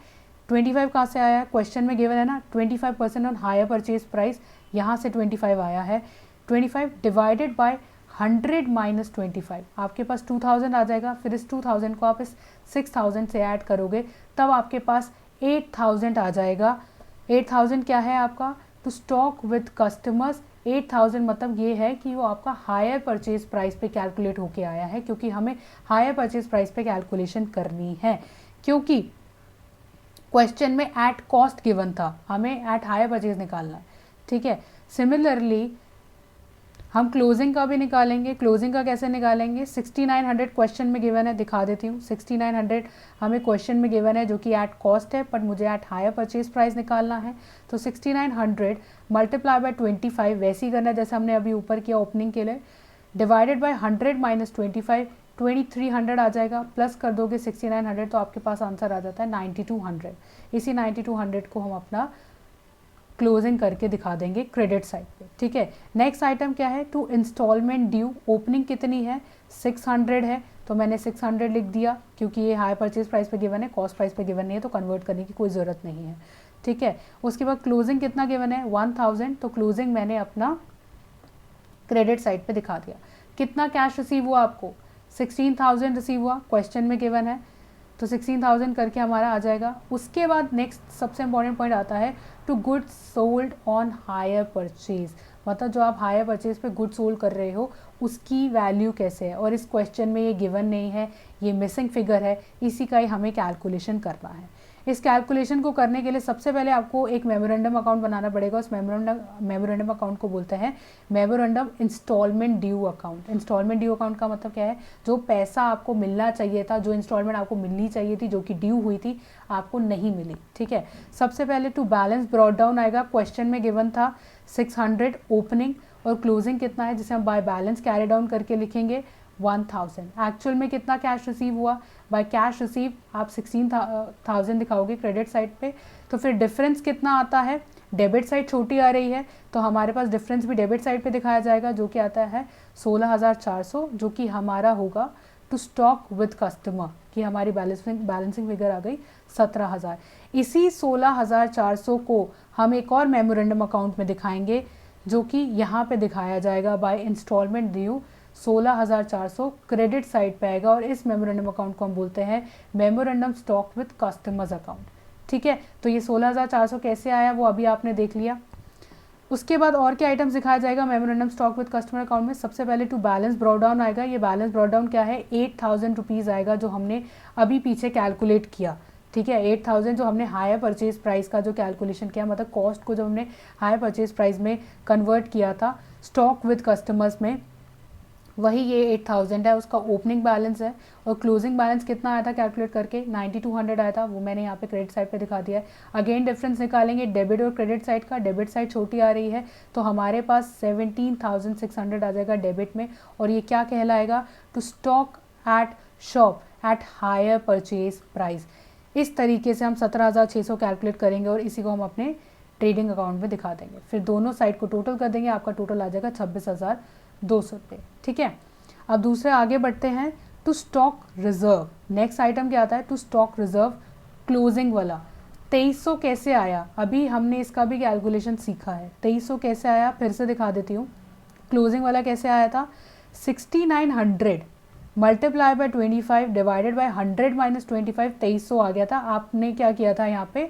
[SPEAKER 1] 25 कहाँ से आया है, क्वेश्चन में गिवन है ना, 25% ऑन हायर परचेज प्राइस, यहाँ से 25 आया है। 25 डिवाइडेड बाय 100 माइनस 25, आपके पास 2,000 आ जाएगा। फिर इस 2,000 को आप इस 6,000 से ऐड करोगे, तब आपके पास 8,000 आ जाएगा। 8,000 क्या है आपका, टू स्टॉक विद कस्टमर्स। 8,000 मतलब ये है कि वो आपका हायर परचेज प्राइस पे कैलकुलेट होके आया है, क्योंकि हमें हायर परचेज प्राइस पे कैलकुलेशन करनी है, क्योंकि क्वेश्चन में एट कॉस्ट गिवन था, हमें एट हायर परचेज निकालना है, ठीक है। सिमिलरली हम क्लोजिंग का भी निकालेंगे। क्लोजिंग का कैसे निकालेंगे, 6900 क्वेश्चन में गिवन है, दिखा देती हूँ। 6900 हमें क्वेश्चन में गिवन है जो कि एट कॉस्ट है, बट मुझे एट हायर परचेज प्राइस निकालना है। तो 6900 मल्टीप्लाई बाय 25, वैसे ही करना है जैसे हमने अभी ऊपर किया ओपनिंग के लिए, डिवाइडेड बाय 100 माइनस 25, 2300 आ जाएगा। प्लस कर दोगे 6900 तो आपके पास आंसर आ जाता है 9200। इसी 9200 को हम अपना क्लोजिंग करके दिखा देंगे क्रेडिट साइड पे, ठीक है। नेक्स्ट आइटम क्या है, टू इंस्टॉलमेंट ड्यू। ओपनिंग कितनी है, 600 है, तो मैंने 600 लिख दिया क्योंकि ये हाई परचेज प्राइस पे गिवन है, कॉस्ट प्राइस पे गिवन नहीं है, तो कन्वर्ट करने की कोई ज़रूरत नहीं है, ठीक है। उसके बाद क्लोजिंग कितना गिवन है, 1000, तो क्लोजिंग मैंने अपना क्रेडिट साइड पे दिखा दिया। कितना कैश रिसीव हुआ आपको, 16000 रिसीव हुआ, क्वेश्चन में गिवन है, तो 16000 करके हमारा आ जाएगा। उसके बाद नेक्स्ट सबसे इंपॉर्टेंट पॉइंट आता है, to goods sold on hire purchase, मतलब जो आप हायर परचेज पे गुड सोल्ड कर रहे हो उसकी वैल्यू कैसे है, और इस क्वेश्चन में ये गिवन नहीं है, ये मिसिंग फिगर है, इसी का ही हमें कैलकुलेशन करना है। इस कैलकुलेशन को करने के लिए सबसे पहले आपको एक मेमोरेंडम अकाउंट बनाना पड़ेगा। उस मेमोरेंडम अकाउंट को बोलते हैं memorandum instalment due account. Instalment due account का मतलब क्या है, जो पैसा आपको मिलना चाहिए था, जो इंस्टॉलमेंट आपको मिलनी चाहिए थी, जो कि ड्यू हुई थी, आपको नहीं मिली, ठीक है। सबसे पहले टू बैलेंस ब्रॉट डाउन आएगा। क्वेश्चन में गिवन था 600 ओपनिंग, और क्लोजिंग कितना है जिसे हम बाय बैलेंस कैरी डाउन करके लिखेंगे 1000। एक्चुअल में कितना कैश रिसीव हुआ, बाय कैश रिसीव आप 16000 दिखाओगे क्रेडिट साइड पे, तो फिर डिफरेंस कितना आता है, डेबिट साइड छोटी आ रही है तो हमारे पास डिफरेंस भी डेबिट साइड पे दिखाया जाएगा, जो कि आता है 16400, जो कि हमारा होगा टू स्टॉक विद कस्टमर, कि हमारी बैलेंसिंग फिगर आ गई 17000। इसी 16400 को हम एक और मेमोरेंडम अकाउंट में दिखाएंगे, जो कि यहाँ पे दिखाया जाएगा by instalment due 16400 credit side पे आएगा, और इस मेमोरेंडम अकाउंट को हम बोलते हैं memorandum stock with customers account, ठीक है। तो ये 16400 कैसे आया वो अभी आपने देख लिया। उसके बाद और क्या आइटम्स दिखाया जाएगा memorandum stock with customer account में, सबसे पहले टू बैलेंस ब्रॉट डाउन आएगा। ये बैलेंस ब्रॉट डाउन क्या है, 8000 रुपीज़ आएगा, जो हमने अभी पीछे कैलकुलेट किया, ठीक है। 8000 जो हमने हायर परचेज प्राइस का जो कैलकुलेशन किया, मतलब कॉस्ट को जब हमने हायर परचेज प्राइस में कन्वर्ट किया था स्टॉक विद कस्टमर्स में, वही ये 8000 है, उसका ओपनिंग बैलेंस है। और क्लोजिंग बैलेंस कितना आया था कैलकुलेट करके, 9200 आया था, वो मैंने यहाँ पे क्रेडिट साइड पे दिखा दिया है। अगेन डिफरेंस निकालेंगे डेबिट और क्रेडिट साइड का, डेबिट साइड छोटी आ रही है तो हमारे पास 17600 आ जाएगा डेबिट में, और ये क्या कहलाएगा, to stock at shop at hire purchase price. इस तरीके से हम 17600 कैलकुलेट करेंगे और इसी को हम अपने ट्रेडिंग अकाउंट में दिखा देंगे। फिर दोनों साइड को टोटल कर देंगे, आपका टोटल आ जाएगा 26200 रुपये, ठीक है। अब दूसरे आगे बढ़ते हैं, to stock reserve. Next item क्या आता है, टू स्टॉक रिजर्व क्लोजिंग वाला। 2300 कैसे आया, अभी हमने इसका भी कैलकुलेशन सीखा है। 2300 कैसे आया फिर से दिखा देती हूँ। क्लोजिंग वाला कैसे आया था, 6900 multiply by 25 divided by 100 minus 25, 2300 आ गया था। आपने क्या किया था यहाँ पे,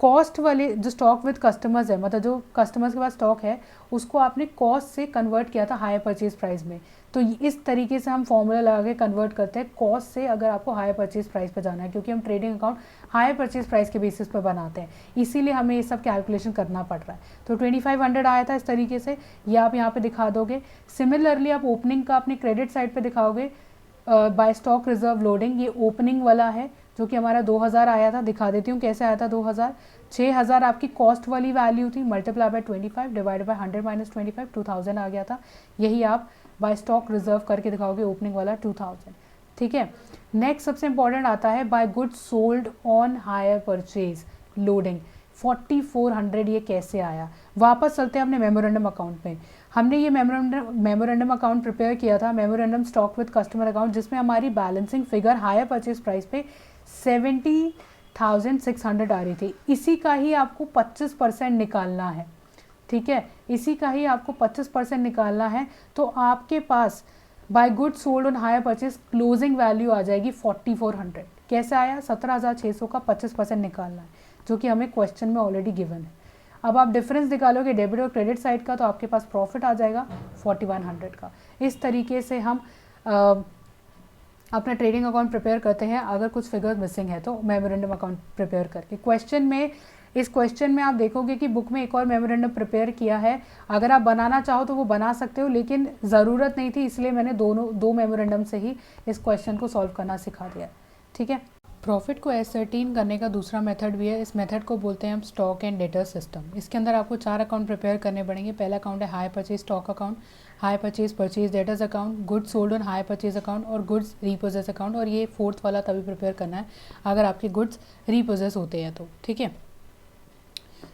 [SPEAKER 1] कॉस्ट वाले जो स्टॉक विद कस्टमर्स है, मतलब जो कस्टमर्स के पास स्टॉक है उसको आपने कॉस्ट से कन्वर्ट किया था हायर परचेज प्राइस में। तो इस तरीके से हम फॉर्मूला लगा के कन्वर्ट करते हैं कॉस्ट से, अगर आपको हायर परचेज प्राइस पे जाना है, क्योंकि हम trading account higher purchase price के बेसिस पर बनाते हैं, इसीलिए हमें ये सब कैलकुलेशन करना पड़ रहा है। तो 2500 आया था इस तरीके से, ये आप यहाँ पे दिखा दोगे। सिमिलरली आप ओपनिंग का अपनी क्रेडिट साइड पे दिखाओगे बाय स्टॉक रिजर्व लोडिंग, ये ओपनिंग वाला है जो कि हमारा 2000 आया था, दिखा देती हूँ कैसे आया था 2000। 6000 आपकी कॉस्ट वाली वैल्यू थी, multiply by 25 divide by 100 minus 25, 2000 आ गया था। यही आप बाय स्टॉक रिजर्व करके दिखाओगे ओपनिंग वाला 2000, ठीक है। नेक्स्ट सबसे इंपॉर्टेंट आता है by goods sold on hire purchase loading, 4400 ये कैसे आया। वापस चलते हैं अपने मेमोरेंडम अकाउंट में। हमने ये मेमोरेंडम अकाउंट प्रिपेयर किया था, memorandum stock with customer account, जिसमें हमारी balancing figure higher purchase price पे 70,600 आ रही थी। इसी का ही आपको 25% निकालना है, ठीक है, इसी का ही आपको 25% निकालना है। तो आपके पास by good sold on hire purchase closing value आ जाएगी 4400। कैसे आया, 17600 का 25% निकालना है, जो कि हमें क्वेश्चन में ऑलरेडी गिवन है। अब आप डिफरेंस निकालोगे डेबिट और क्रेडिट साइड का, तो आपके पास प्रॉफिट आ जाएगा 4100 का। इस तरीके से हम अपना ट्रेडिंग अकाउंट प्रिपेयर करते हैं। अगर कुछ फिगर मिसिंग है तो मेमोरेंडम अकाउंट प्रिपेयर करके, क्वेश्चन में इस क्वेश्चन में आप देखोगे कि बुक में एक और मेमोरेंडम प्रिपेयर किया है, अगर आप बनाना चाहो तो वो बना सकते हो, लेकिन ज़रूरत नहीं थी, इसलिए मैंने दो मेमोरेंडम से ही इस क्वेश्चन को सॉल्व करना सिखा दिया। ठीक है, प्रॉफिट को एसर्टीन करने का दूसरा मेथड भी है। इस मेथड को बोलते हैं हम स्टॉक एंड डेटर सिस्टम। इसके अंदर आपको 4 अकाउंट प्रिपेयर करने पड़ेंगे। पहला अकाउंट है high purchase stock account, high purchase purchase debtors account, goods sold on high purchase account और गुड्स रीपोजेस अकाउंट। और ये फोर्थ वाला तभी प्रिपेयर करना है अगर आपके गुड्स रीपोजेस होते हैं तो। ठीक है,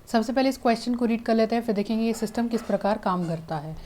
[SPEAKER 1] सबसे पहले इस क्वेश्चन को रीड कर लेते हैं, फिर देखेंगे ये सिस्टम किस प्रकार काम करता है।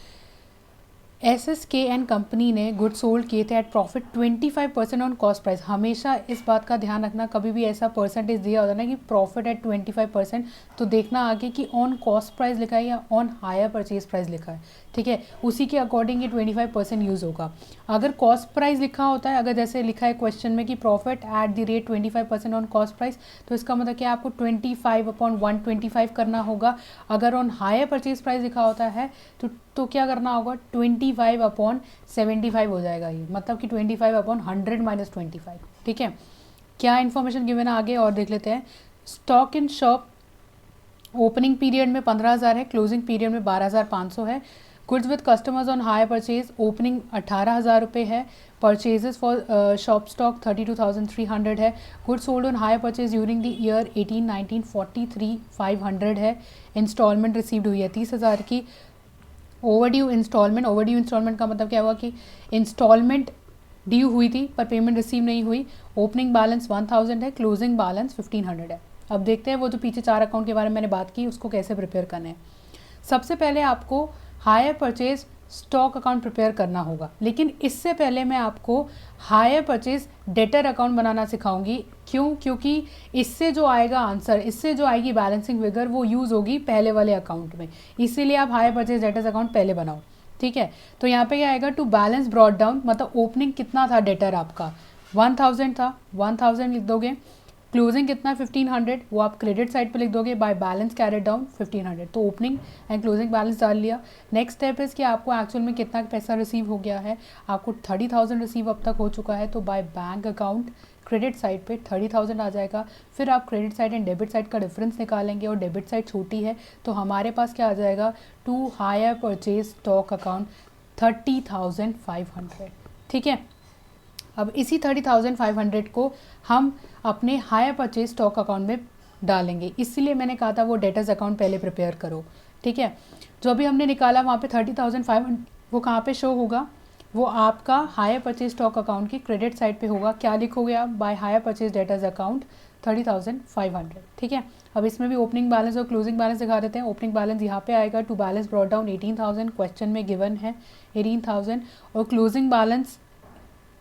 [SPEAKER 1] SSKN कंपनी ने गुड्स सोल्ड किए थे at profit 25% on cost price. हमेशा इस बात का ध्यान रखना, कभी भी ऐसा परसेंटेज दिया होता है ना कि प्रॉफिट एट 25%, तो देखना आगे कि ऑन कॉस्ट प्राइस लिखा है या ऑन हायर परचेज प्राइस लिखा है। ठीक है, उसी के अकॉर्डिंग ये 25% यूज़ होगा। अगर कॉस्ट प्राइस लिखा होता है, अगर जैसे लिखा है क्वेश्चन में कि profit at the rate 25% on cost price, तो इसका मतलब क्या आपको 25/125 करना होगा। अगर ऑन हायर परचेज प्राइस लिखा होता है तो क्या करना होगा, 25/75 हो जाएगा ये, मतलब कि 25/100 - 25। ठीक है, क्या इन्फॉर्मेशन गिवन है आगे और देख लेते हैं। Stock in shop opening period में 15,000 है, क्लोजिंग पीरियड में 12,500 है। Goods with customers on hire purchase opening 18,000 रुपये है। परचेजेस फॉर शॉप स्टॉक 32,300 है। Goods sold on hire purchase during the year 18-19 43,500 है। इंस्टॉलमेंट रिसीव्ड हुई है 30,000 की। ओवरड्यू इंस्टॉलमेंट का मतलब क्या हुआ कि इंस्टॉलमेंट ड्यू हुई थी पर पेमेंट रिसीव नहीं हुई। ओपनिंग बैलेंस 1,000 है, क्लोजिंग बैलेंस 1,500 है। अब देखते हैं वो जो पीछे 4 अकाउंट के बारे में मैंने बात की उसको कैसे प्रिपेयर करना है। सबसे पहले आपको higher purchase stock account prepare करना होगा, लेकिन इससे पहले मैं आपको हायर परचेज डेटर अकाउंट बनाना सिखाऊंगी। क्यों? क्योंकि इससे जो आएगा आंसर, इससे जो आएगी बैलेंसिंग फिगर, वो यूज़ होगी पहले वाले अकाउंट में, इसीलिए आप हायर परचेज डेटर्स अकाउंट पहले बनाओ। ठीक है, तो यहाँ पे क्या आएगा, टू बैलेंस ब्रॉड डाउन, मतलब ओपनिंग कितना था डेटर आपका 1,000 था, 1,000 लिख दोगे। क्लोजिंग कितना 1,500, वो आप क्रेडिट साइड पे लिख दोगे, बाय बैलेंस कैरेड डाउन 1,500। तो ओपनिंग एंड क्लोजिंग बैलेंस डाल लिया। नेक्स्ट स्टेप इज़ कि आपको एक्चुअल में कितना पैसा रिसीव हो गया है, आपको 30,000 रिसीव अब तक हो चुका है, तो by bank account credit side पे 30,000 आ जाएगा। फिर आप credit side and debit side का डिफरेंस निकालेंगे और डेबिट साइड छोटी है तो हमारे पास क्या आ जाएगा, to hire purchase stock account 30,500। ठीक है, अब इसी 30,500 को हम अपने हायर परचेज स्टॉक अकाउंट में डालेंगे, इसीलिए मैंने कहा था वो डेटर्स अकाउंट पहले प्रिपेयर करो। ठीक है, जो अभी हमने निकाला वहाँ पे 30,500 वो कहाँ पे शो होगा, वो आपका हायर परचेज स्टॉक अकाउंट की क्रेडिट साइड पे होगा। क्या लिखोगे आप, by hire purchase debtors account 30,500। ठीक है, अब इसमें भी ओपनिंग बैलेंस और क्लोजिंग बैलेंस दिखा देते हैं। ओपनिंग बैलेंस यहाँ पे आएगा, to balance brought down 18,000, question में गिवन है 18,000, और क्लोजिंग बैलेंस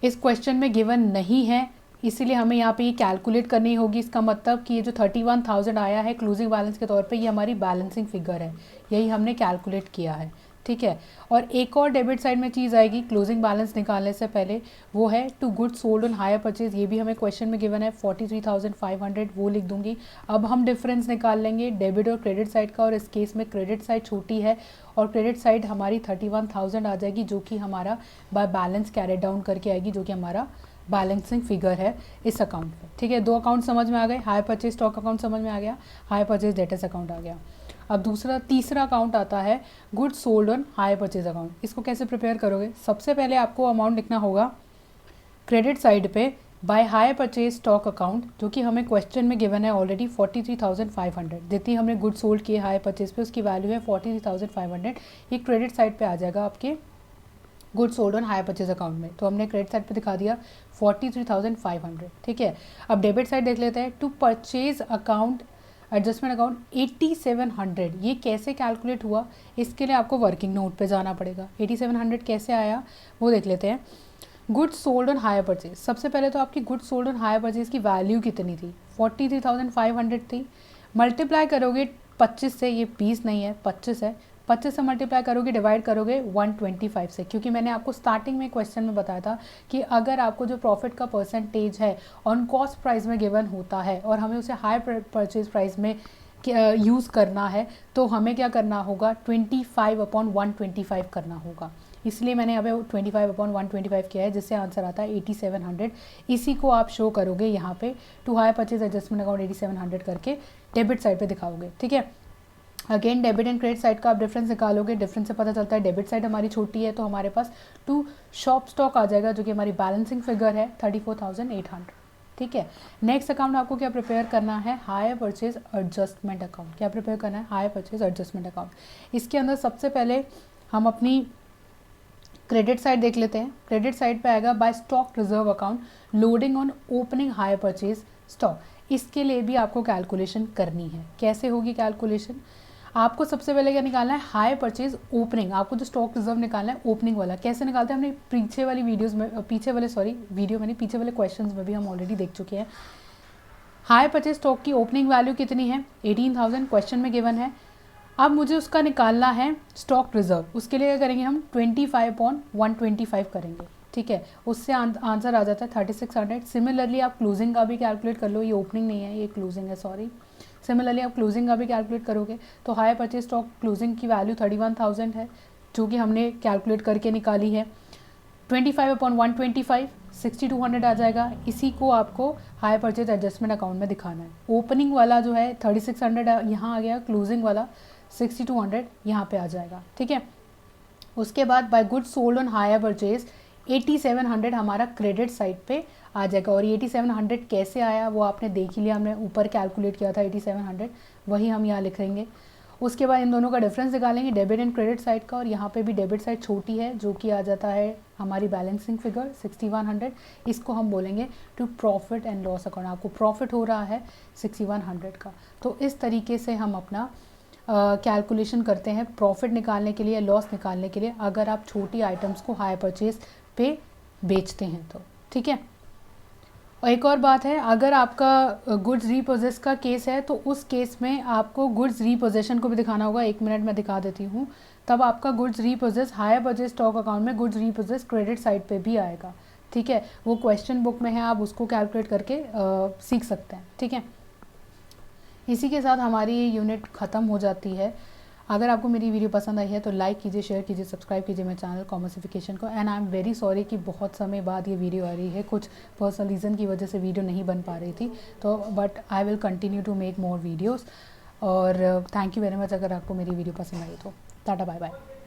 [SPEAKER 1] इस क्वेश्चन में गिवन नहीं है, इसीलिए हमें यहाँ पे ये कैलकुलेट करनी होगी। इसका मतलब कि ये जो 31,000 आया है क्लोजिंग बैलेंस के तौर पे, ये हमारी बैलेंसिंग फिगर है, यही हमने कैलकुलेट किया है। ठीक है, और एक और डेबिट साइड में चीज़ आएगी क्लोजिंग बैलेंस निकालने से पहले, वो है to goods sold on hire purchase. ये भी हमें क्वेश्चन में गिवन है 43,500, वो लिख दूंगी। अब हम डिफरेंस निकाल लेंगे डेबिट और क्रेडिट साइड का, और इस केस में क्रेडिट साइड छोटी है और क्रेडिट साइड हमारी 31,000 आ जाएगी, जो कि हमारा बाय बैलेंस कैरेट डाउन करके आएगी, जो कि हमारा बैलेंसिंग फिगर है इस अकाउंट में। ठीक है, 2 अकाउंट समझ में आ गए, हायर परचेज स्टॉक अकाउंट समझ में आ गया, हायर परचेज डेटर्स अकाउंट आ गया। अब तीसरा अकाउंट आता है goods sold on hire purchase account. इसको कैसे प्रिपेयर करोगे, सबसे पहले आपको अमाउंट लिखना होगा क्रेडिट साइड पे by hire purchase stock account, जो कि हमें क्वेश्चन में गिवन है ऑलरेडी 43,500। जितनी हमने गुड्स सोल्ड किए हायर परचेज पे उसकी वैल्यू है 43,500। ये क्रेडिट साइड पे आ जाएगा आपके goods sold on hire purchase account में, तो हमने क्रेडिट साइड पे दिखा दिया 43,500। ठीक है, अब डेबिट साइड देख लेते हैं। To purchase account adjustment account 8,700, ये कैसे कैलकुलेट हुआ, इसके लिए आपको वर्किंग नोट पे जाना पड़ेगा। 8,700 कैसे आया वो देख लेते हैं। Goods sold on hire purchase, सबसे पहले तो आपकी goods sold on hire purchase की वैल्यू कितनी थी, 43,500 थी। मल्टीप्लाई करोगे 25 से, ये 20 नहीं है 25 है, 25 से मल्टीप्लाई करोगे, डिवाइड करोगे 125 से, क्योंकि मैंने आपको स्टार्टिंग में क्वेश्चन में बताया था कि अगर आपको जो प्रॉफिट का परसेंटेज है ऑन कॉस्ट प्राइस में गिवन होता है और हमें उसे हायर परचेज प्राइस में यूज़ करना है, तो हमें क्या करना होगा, 25/125 करना होगा। इसलिए मैंने यहाँ पे 25/125 किया है, जिससे आंसर आता है 8700। इसी को आप शो करोगे यहाँ पे to hire purchase adjustment account 8700 करके डेबिट साइड पे दिखाओगे, ठीक है। Again debit and credit side का आप डिफरेंस निकालोगे, डिफरेंस से पता चलता है डेबिट साइड हमारी छोटी है तो हमारे पास टू शॉप स्टॉक आ जाएगा, जो कि हमारी बैलेंसिंग फिगर है 34,800, ठीक है। नेक्स्ट अकाउंट आपको क्या प्रिपेयर करना है, हायर परचेज एडजस्टमेंट अकाउंट। क्या प्रिपेयर करना है, हायर परचेज एडजस्टमेंट अकाउंट। इसके अंदर सबसे पहले हम अपनी क्रेडिट साइड देख लेते हैं। क्रेडिट साइड पे आएगा by stock reserve account, loading on opening hire purchase stock. इसके लिए भी आपको कैलकुलेशन करनी है। कैसे होगी कैलकुलेशन, आपको सबसे पहले क्या निकालना है, हाई परचेज ओपनिंग। आपको जो स्टॉक रिजर्व निकालना है ओपनिंग वाला, कैसे निकालते हैं हमने पीछे वाली वीडियोस में, पीछे वाले क्वेश्चंस में भी हम ऑलरेडी देख चुके हैं। हाई परचेज स्टॉक की ओपनिंग वैल्यू कितनी है, 18,000 क्वेश्चन में गिवन है। अब मुझे उसका निकालना है स्टॉक रिजर्व। उसके लिए क्या करेंगे हम, 25/125 करेंगे, ठीक है। उससे आंसर आ जाता है 3600। सिमिलरली आप क्लोजिंग का भी कैलकुलेट कर लो, ये ओपनिंग नहीं है, ये क्लोजिंग है, सॉरी। सिमिलरली आप क्लोजिंग का भी कैलकुलेट करोगे तो हायर परचेज स्टॉक क्लोजिंग की वैल्यू 31,000 है, जो कि हमने कैलकुलेट करके निकाली है। 25/125 6200 आ जाएगा। इसी को आपको हायर परचेज एडजस्टमेंट अकाउंट में दिखाना है। ओपनिंग वाला जो है 3600 यहाँ आ गया, क्लोजिंग वाला 6200 यहाँ पे आ जाएगा, ठीक है। उसके बाद by goods sold on hire purchase 8700 हमारा क्रेडिट साइड पे आ जाएगा। और 8700 कैसे आया वो आपने देख ही लिया, हमने ऊपर कैलकुलेट किया था 8700, वही हम यहाँ लिखेंगे। उसके बाद इन दोनों का डिफरेंस निकालेंगे, डेबिट एंड क्रेडिट साइड का। और यहाँ पे भी डेबिट साइड छोटी है, जो कि आ जाता है हमारी बैलेंसिंग फिगर 6100। इसको हम बोलेंगे to profit and loss account. आपको प्रॉफिट हो रहा है 6100 का। तो इस तरीके से हम अपना कैलकुलेशन करते हैं प्रॉफिट निकालने के लिए, लॉस निकालने के लिए, अगर आप छोटी आइटम्स को हायर परचेज पे बेचते हैं तो, ठीक है। और एक और बात है, अगर आपका गुड्स रीपोजेस का केस है तो उस केस में आपको गुड्स रीपोजेशन को भी दिखाना होगा। 1 मिनट में दिखा देती हूँ। तब आपका goods repossess hire purchase stock account में गुड्स रीपोजेस क्रेडिट साइड पे भी आएगा, ठीक है। वो क्वेश्चन बुक में है, आप उसको कैलकुलेट करके सीख सकते हैं, ठीक है। इसी के साथ हमारी ये यूनिट ख़त्म हो जाती है। अगर आपको मेरी वीडियो पसंद आई है तो लाइक कीजिए, शेयर कीजिए, सब्सक्राइब कीजिए मेरे चैनल कॉमर्सिफिकेशन को। And I am very sorry कि बहुत समय बाद ये वीडियो आ रही है, कुछ पर्सनल रीज़न की वजह से वीडियो नहीं बन पा रही थी। तो but I will continue to make more videos. और थैंक यू वेरी मच अगर आपको मेरी वीडियो पसंद आई तो। टाटा बाय बाय।